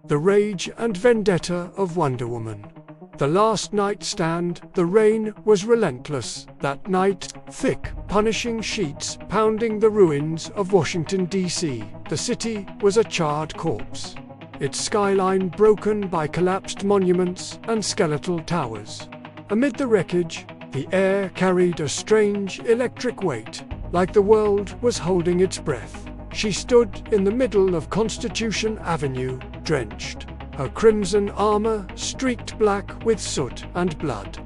The rage and vendetta of Wonder Woman. The last night stand, the rain was relentless that night, thick, punishing sheets pounding the ruins of Washington D.C. The city was a charred corpse, its skyline broken by collapsed monuments and skeletal towers. Amid the wreckage, the air carried a strange electric weight, like the world was holding its breath. She stood in the middle of Constitution Avenue, drenched, her crimson armor streaked black with soot and blood.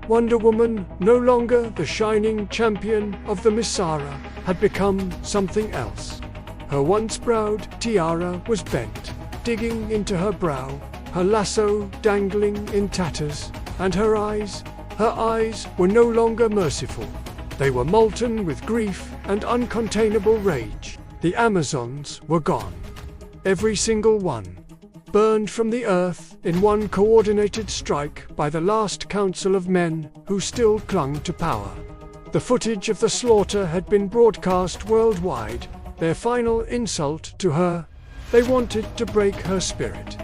Wonder Woman, no longer the shining champion of the Missara, had become something else. Her once proud tiara was bent, digging into her brow, her lasso dangling in tatters, and her eyes were no longer merciful. They were molten with grief and uncontainable rage. The Amazons were gone. Every single one. Burned from the earth in one coordinated strike by the last council of men who still clung to power. The footage of the slaughter had been broadcast worldwide, their final insult to her. They wanted to break her spirit.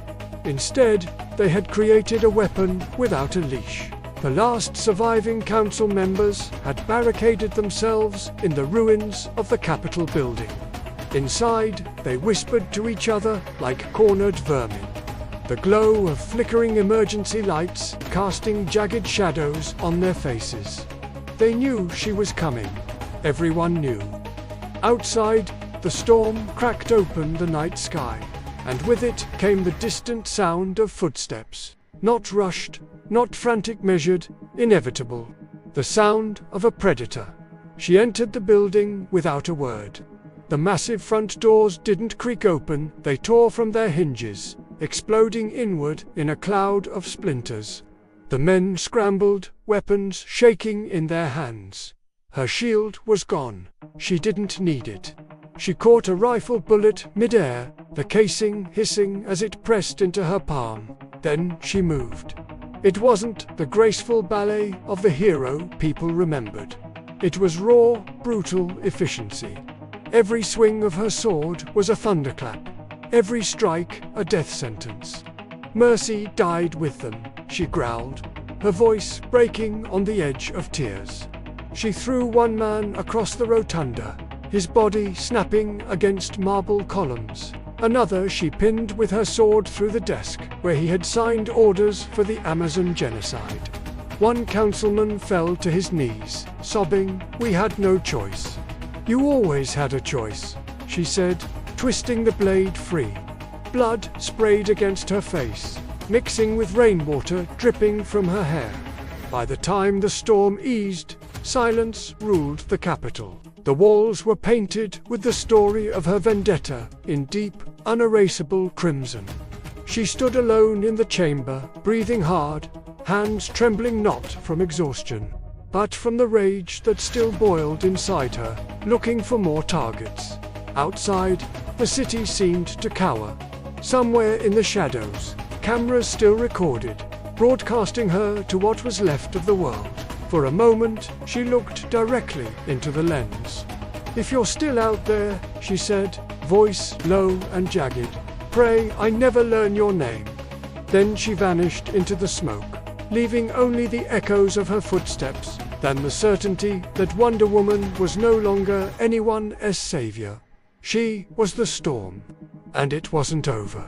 Instead, they had created a weapon without a leash. The last surviving council members had barricaded themselves in the ruins of the Capitol building. Inside, they whispered to each other like cornered vermin. The glow of flickering emergency lights casting jagged shadows on their faces. They knew she was coming. Everyone knew. Outside, the storm cracked open the night sky, and with it came the distant sound of footsteps. Not rushed, not frantic measured, inevitable. The sound of a predator. She entered the building without a word. The massive front doors didn't creak open, they tore from their hinges, exploding inward in a cloud of splinters. The men scrambled, weapons shaking in their hands. Her shield was gone. She didn't need it. She caught a rifle bullet mid-air, the casing hissing as it pressed into her palm. Then she moved. It wasn't the graceful ballet of the hero people remembered. It was raw, brutal efficiency. Every swing of her sword was a thunderclap. Every strike a death sentence. Mercy died with them, she growled, her voice breaking on the edge of tears. She threw one man across the rotunda, his body snapping against marble columns. Another she pinned with her sword through the desk where he had signed orders for the Amazon genocide. One councilman fell to his knees, sobbing, "We had no choice." "You always had a choice," she said, twisting the blade free. Blood sprayed against her face, mixing with rainwater dripping from her hair. By the time the storm eased, silence ruled the Capitol. The walls were painted with the story of her vendetta in deep, unerasable crimson. She stood alone in the chamber, breathing hard, hands trembling not from exhaustion, but from the rage that still boiled inside her, looking for more targets. Outside, the city seemed to cower. Somewhere in the shadows, cameras still recorded, broadcasting her to what was left of the world. For a moment, she looked directly into the lens. "If you're still out there," she said, voice low and jagged, "pray I never learn your name." Then she vanished into the smoke, leaving only the echoes of her footsteps, then the certainty that Wonder Woman was no longer anyone's savior. She was the storm, and it wasn't over.